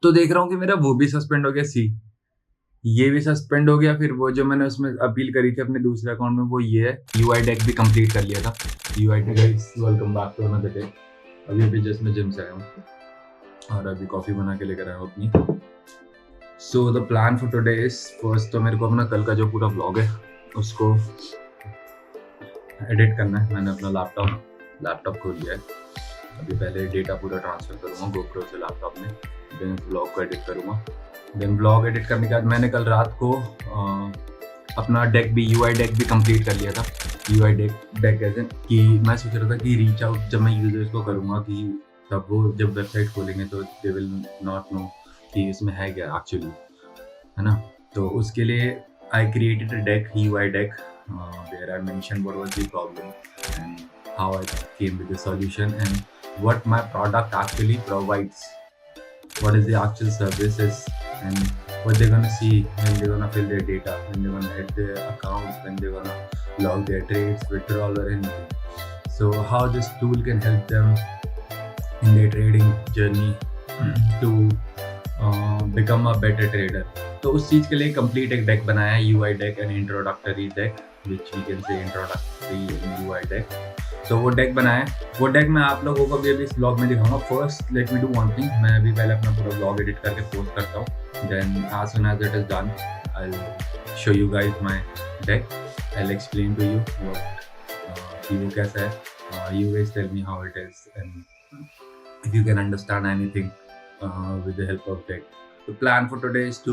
तो देख रहा हूँ कि मेरा वो भी सस्पेंड हो गया, सी ये भी सस्पेंड हो गया। फिर वो जो मैंने उसमें अपील करी थी अपने दूसरे अकाउंट में, वो ये है, यूआई डेक भी कंप्लीट कर लिया था। UI deck, guys welcome back to another day. अभी अभी जस्ट मैं जिम से आया हूँ और अभी कॉफी बना के लेकर आया हूँ अपनी। सो the plan for today is, first तो मेरे को अपना कल का जो पूरा व्लॉग है उसको एडिट करना है। मैंने अपना लैपटॉप खोल लिया है। अभी पहले डेटा पूरा ट्रांसफर करूँगा गोप्रो से लैपटॉप में, देन व्लॉग को एडिट करूँगा। देन व्लॉग एडिट करने के बाद मैंने कल रात को अपना डेक भी, यूआई डेक भी कंप्लीट कर लिया था। यूआई डेक ऐसे कि मैं सोच रहा था कि रीच आउट जब मैं यूजर्स को करूँगा कि तब वो जब वेबसाइट खोलेंगे तो दे विल नॉट नो कि इसमें है क्या एक्चुअली, है ना। तो उसके लिए I created a deck, UI deck, where I mentioned what was the problem and how I came with the solution and what my product actually provides, what is the actual services and what they're gonna see when they're gonna fill their data, when they're gonna add their accounts, when they're gonna log their trades, withdrawal or anything. So how this tool can help them in their trading journey to become a better trader. तो उस चीज़ के लिए complete एक deck बनाया है, UI deck and introductory deck, which we can say introductory UI deck. तो वो deck बनाया है, वो डेक मैं आप लोगों को भी अभी इस ब्लॉग में दिखाऊंगा। First let me do one thing, मैं अभी पहले अपना पूरा ब्लॉग एडिट करके पोस्ट करता हूँ, then as soon as it is done I will show you guys my deck, I will explain to you कि वो कैसा है। You guys tell me how it is and if you can understand anything with the help of deck. The plan for today is to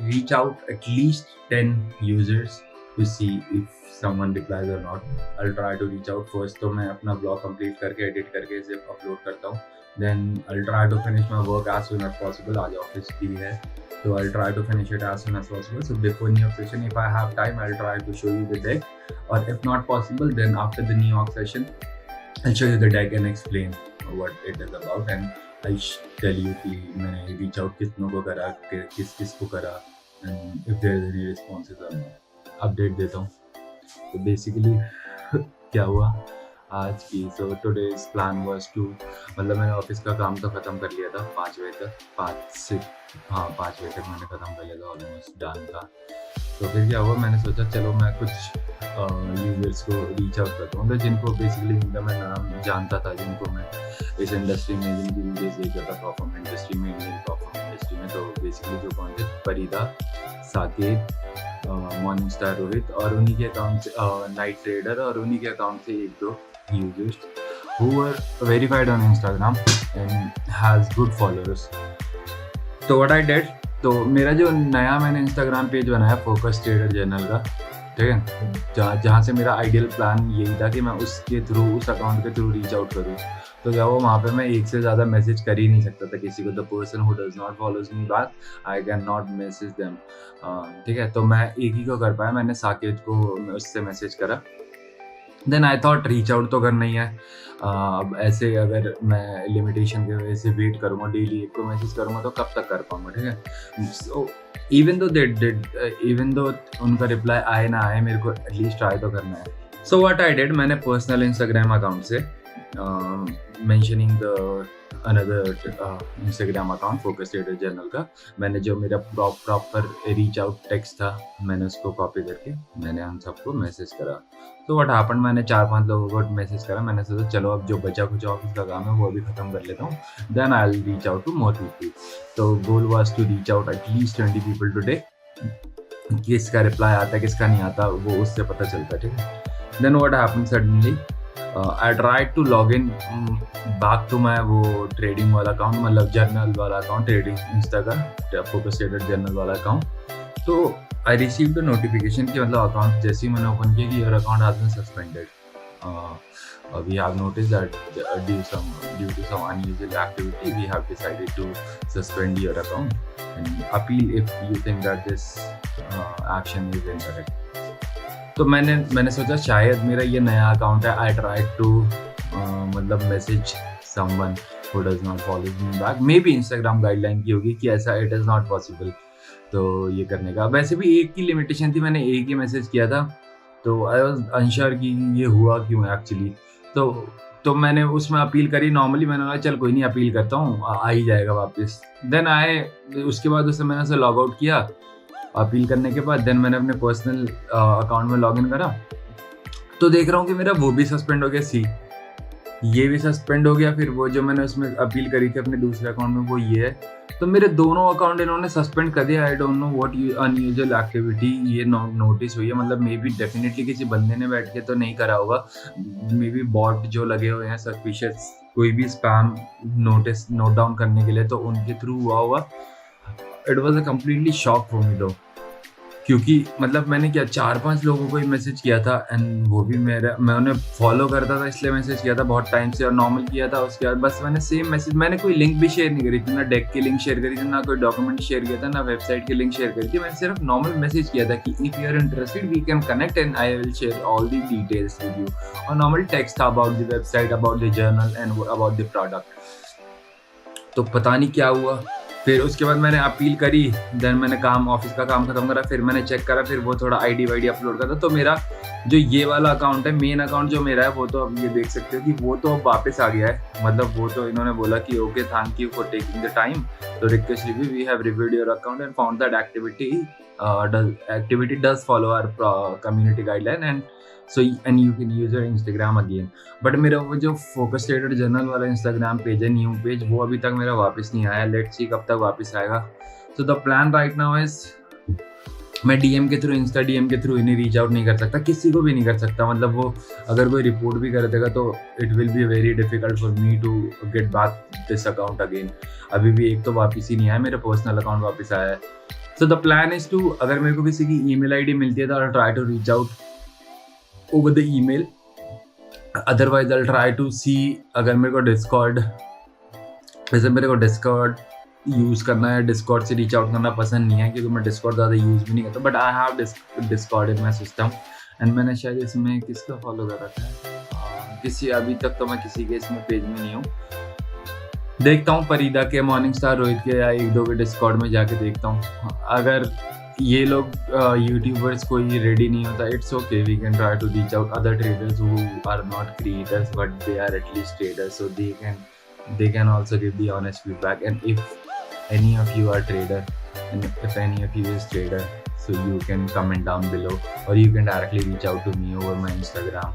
reach out at least 10 users to see if someone replies or not. I'll try to reach out first. तो मैं अपना blog complete करके edit करके इसे upload करता हूँ. Then I'll try to finish my work as soon as possible. आज office भी है, so I'll try to finish it as soon as possible. So before New York session, if I have time, I'll try to show you the deck. Or if not possible, then after the New York session, I'll show you the deck and explain what it is about and I tell you कि मैंने reach out कितनों को करा, किस किस को करा and if there is any responses or not, update देता हूँ। तो बेसिकली क्या हुआ आज की, so today's plan was to, मतलब मैंने ऑफिस का काम तो ख़त्म कर लिया था 5 बजे तक, 5 बजे तक मैंने ख़त्म कर लिया था, ऑलमोस्ट डन था। तो फिर क्या हुआ, मैंने सोचा चलो मैं कुछ यूजर्स को रीच आउट करता हूँ, तो जिनको बेसिकली जिनका मैं नाम जानता था, जिनको मैं इस इंडस्ट्री में, जिनकी वीडियोज देखता था परफॉर्म इंडस्ट्री में, इंडियन परफॉर्म इंडस्ट्री में। तो बेसिकली जो कौन थे, फरीदा, साकेत, मॉर्निंग स्टार रोहित, और उन्हीं के अकाउंट से नाइट ट्रेडर, और उन्हीं के अकाउंट से 1-2 users who were verified on Instagram and has good followers. तो what I did, तो मेरा जो नया मैंने इंस्टाग्राम पेज बनाया फोकस ट्रेडर जर्नल का, ठीक है, जहाँ से मेरा आइडियल प्लान यही था कि मैं उसके थ्रू, उस अकाउंट के थ्रू रीच आउट करूँ। तो क्या वो वहाँ पे मैं एक से ज़्यादा मैसेज कर ही नहीं सकता था किसी को। The person who does not follows me back, I can not message them, ठीक है। तो मैं एक ही को कर पाया, मैंने साकेत को उससे मैसेज करा। Then I thought reach out तो करना ही है। अब ऐसे अगर मैं लिमिटेशन की वजह से वेट करूँगा, डेली एक को मैसेज करूँगा, तो कब तक कर पाऊँगा, ठीक है। सो इवन दो उनका रिप्लाई आए ना आए, मेरे को एटलीस्ट ट्राई तो करना है। सो व्हाट आई डिड, मैंने पर्सनल इंस्टाग्राम अकाउंट से mentioning the another Instagram account focus trader journal का, मैंने जो मेरा प्रॉपर रीच आउट टेक्स्ट था, मैंने उसको कॉपी करके मैंने हम सबको मैसेज करा। तो व्हाट हैपेंड, मैंने 4-5 लोगों को मैसेज करा। मैंने सोचा चलो अब जो बचा कुछ ऑफिस का काम है वो अभी ख़त्म कर लेता हूँ, then I will reach out to more people. तो goal was to reach out at least 20 people today. किसका रिप्लाई आता है किसका नहीं आता वो उससे पता चलता है, ठीक है। Then what happened, suddenly I tried to log in back to my वो ट्रेडिंग वाला अकाउंट, मतलब जर्नल वाला अकाउंट, ट्रेडिंग इंस्टा का फोकस ट्रेडर जर्नल वाला अकाउंट। तो आई रिसीव्ड द नोटिफिकेशन कि मतलब अकाउंट जैसे ही मैंने ओपन किया कि your account has been suspended, we have notice that due to some unusual activity we have decided to suspend your account and appeal if you think that this action is incorrect. तो मैंने सोचा शायद मेरा ये नया account है, I try to मतलब message someone who does not follow me back, maybe Instagram guideline की होगी कि ऐसा इट इज़ नॉट पॉसिबल तो ये करने का। वैसे भी एक की लिमिटेशन थी, मैंने एक ही मैसेज किया था, तो आई वॉज अनश्योर कि ये हुआ क्यों एक्चुअली। तो तो मैंने उसमें अपील करी नॉर्मली, मैंने कहा चल कोई नहीं अपील करता हूँ, आ ही जाएगा वापस। देन आए, उसके बाद उससे मैंने उसे लॉग आउट किया अपील करने के बाद। देन मैंने अपने पर्सनल अकाउंट में लॉगिन करा, तो देख रहा हूँ कि मेरा वो भी सस्पेंड हो गया, ये भी सस्पेंड हो गया। फिर वो जो मैंने उसमें अपील करी थी अपने दूसरे अकाउंट में वो ये है, तो मेरे दोनों अकाउंट इन्होंने सस्पेंड कर दिया। आई don't know what unusual activity ये नोटिस हुई है, मतलब मे बी डेफिनेटली किसी बंदे ने बैठ के तो नहीं करा होगा, मे बी बॉट जो लगे हुए हैं सस्पिशियस, कोई भी स्पैम नोटिस नोट डाउन करने के लिए, तो उनके थ्रू हुआ होगा। It was a completely shock for me दो, क्योंकि मतलब मैंने क्या 4-5 लोगों को ही मैसेज किया था, एंड वो भी मैं उन्हें फॉलो करता था इसलिए मैसेज किया था बहुत टाइम से, और नॉर्मल किया था। उसके बाद बस मैंने सेम मैसेज, मैंने कोई लिंक भी शेयर नहीं करी थी, ना डेक की लिंक शेयर करी थी, ना कोई डॉक्यूमेंट शेयर किया था, ना वेबसाइट की लिंक शेयर करी थी। मैंने सिर्फ नॉर्मल मैसेज किया था कि if you are interested we can connect and I will share all the details with you, और नॉर्मल टेक्स्ट था about the website, about the journal and about the product. तो पता नहीं क्या हुआ, फिर उसके बाद मैंने अपील करी, देन मैंने ऑफिस का काम खत्म करा, फिर मैंने चेक करा, फिर वो थोड़ा आईडी वाईडी अपलोड करा, तो मेरा जो ये वाला अकाउंट है, मेन अकाउंट जो मेरा है, वो तो अब ये देख सकते हो कि वो तो अब वापस आ गया है। मतलब वो तो इन्होंने बोला कि okay thank you for taking the time, तो request review we have reviewed your account and found that activity does follow our community guideline, and you can use your Instagram again. But मेरा वो जो focus trader journal वाला Instagram page है, new page, वो अभी तक मेरा वापस नहीं आया। लेट्स सी कब तक वापस आएगा। सो the plan right now is, मैं डीएम के थ्रू, इंस्टा डीएम के थ्रू इन्हें रीच आउट नहीं कर सकता, किसी को भी नहीं कर सकता। मतलब वो अगर कोई रिपोर्ट भी कर देगा तो it will be very difficult for me to get back this account again. अभी भी एक तो वापस ही नहीं आया, मेरा पर्सनल अकाउंट वापस आया है। So the plan is to, अगर मेरे को किसी की ईमेल आईडी मिलती है तो I try to reach out over the email, otherwise I try to see, अगर मेरे को डिस्कॉर्ड, वैसे मेरे को डिस्कॉर्ड यूज़ करना है, डिस्कॉर्ड से रीच आउट करना पसंद नहीं है, क्योंकि मैं डिस्कॉर्ड ज़्यादा यूज़ भी नहीं करता, but I have Discord in my system. And मैंने शायद इसमें किसका फॉलो कर रखा है, किसी, अभी तक तो मैं किसी के इसमें पेज में नहीं हूँ। देखता हूँ परिदा के, मॉर्निंग स्टार रोहित के, या एक दो के डिस्कॉर्ड में जाके देखता हूँ। अगर ये लोग यूट्यूबर्स कोई रेडी नहीं होता, it's okay, we can try to reach out other traders who are not creators but they are at least traders, so they can also give the honest feedback. And if any of you are trader, and if any of you is trader, so you can comment down below, or you can directly reach out to me over my Instagram.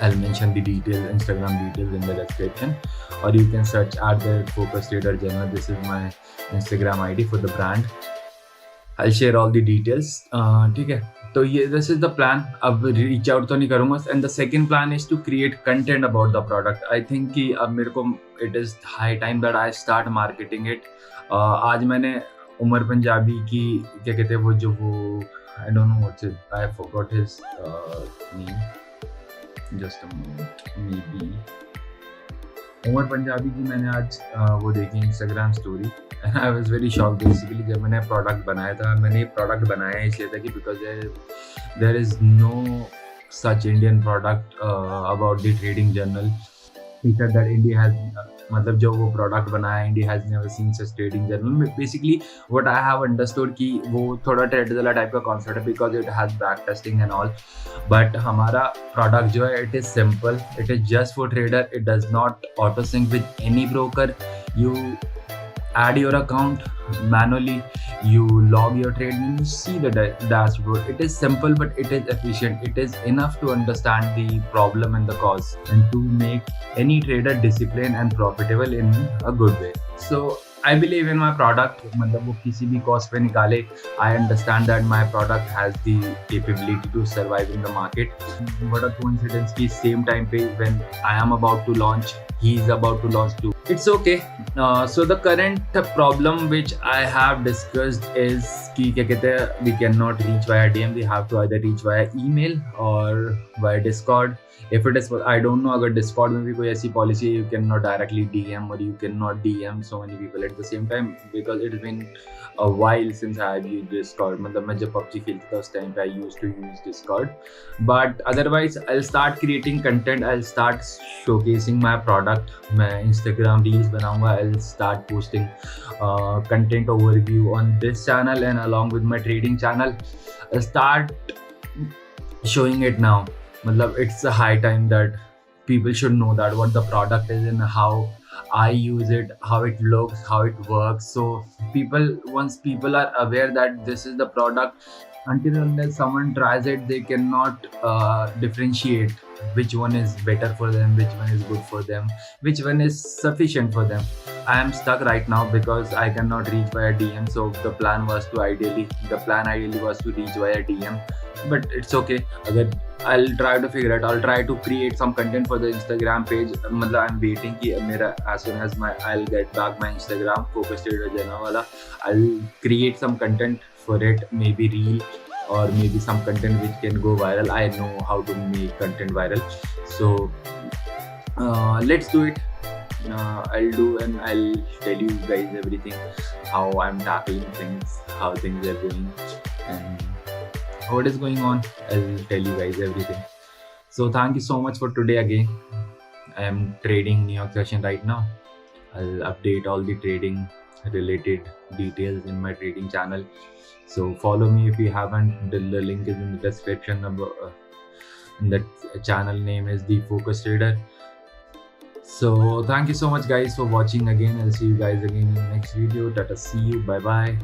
I'll mention the Instagram details in the description, or you can search at the Focus Trader Journal. This is my Instagram ID for the brand. I'll share all the details. ठीक है, तो ये this is the plan. अब reach out तो नहीं करूँगा। And the second plan is to create content about the product. I think कि अब मेरे को it is high time that I start marketing it. आज मैंने उमर पंजाबी की, क्या कहते हैं वो I don't know what's it, I forgot his name, just a moment, maybe Umar Punjabi की मैंने आज वो देखी Instagram story, and I was very shocked. Basically जब मैंने प्रोडक्ट बनाया था, मैंने प्रोडक्ट बनाया इसलिए था कि because there is no such Indian product about the trading journal. He said that India has, मतलब जो वो प्रोडक्ट बनाया, India has never seen such trading journal. Basically what I have understood कि वो थोड़ा ट्रेड वाला टाइप का concept है, because it has back testing and all. But हमारा प्रोडक्ट जो है, it is simple, it is just for trader, it does not auto sync with any broker. You add your account manually, you log your trade, and you see the dashboard. It is simple but it is efficient. It is enough to understand the problem and the cause, and to make any trader disciplined and profitable in a good way. So I believe in my product. मतलब वो किसी भी cost पे निकाले, I understand that my product has the capability to survive in the market. What a coincidence कि same time पे when I am about to launch, he is about to launch too. It's okay. So the current problem which I have discussed is कि क्या कहते हैं, we cannot reach via DM. We have to either reach via email or via Discord. If it is, I don't know, अगर Discord में भी कोई ऐसी policy है, you cannot directly DM, or you cannot DM so many people at the same time, because it's been a while since I have used Discord. मतलब मैं जब PUBG खेलता था उस टाइम पे I used to use Discord. But otherwise I'll start creating content. I'll start showcasing my product. मैं Instagram reels बनाऊंगा. I'll start posting content overview on this channel and along with my trading channel. I'll start showing it now. मतलब it's high time that people should know that what the product is and how I use it, how it looks, how it works. So once people are aware that this is the product, until unless someone tries it, they cannot differentiate which one is better for them, which one is good for them, which one is sufficient for them. I am stuck right now because I cannot reach via DM. So the plan ideally was to reach via DM, but it's okay. Agar I'll try to figure it. I'll try to create some content for the Instagram page. मतलब I'm waiting कि मेरा as soon as I'll get back my Instagram focus trader Jana wala, I'll create some content for it, maybe reel or maybe some content which can go viral. I know how to make content viral, so let's do it. I'll do and I'll tell you guys everything, how I'm tackling things, how things are going, and what is going on. I'll tell you guys everything. So thank you so much for today again. I am trading New York session right now. I'll update all the trading related details in my trading channel. So follow me if you haven't. The link is in the description. The channel name is The Focus Trader. So thank you so much guys for watching again. I'll see you guys again in the next video. Tata, see you. Bye bye.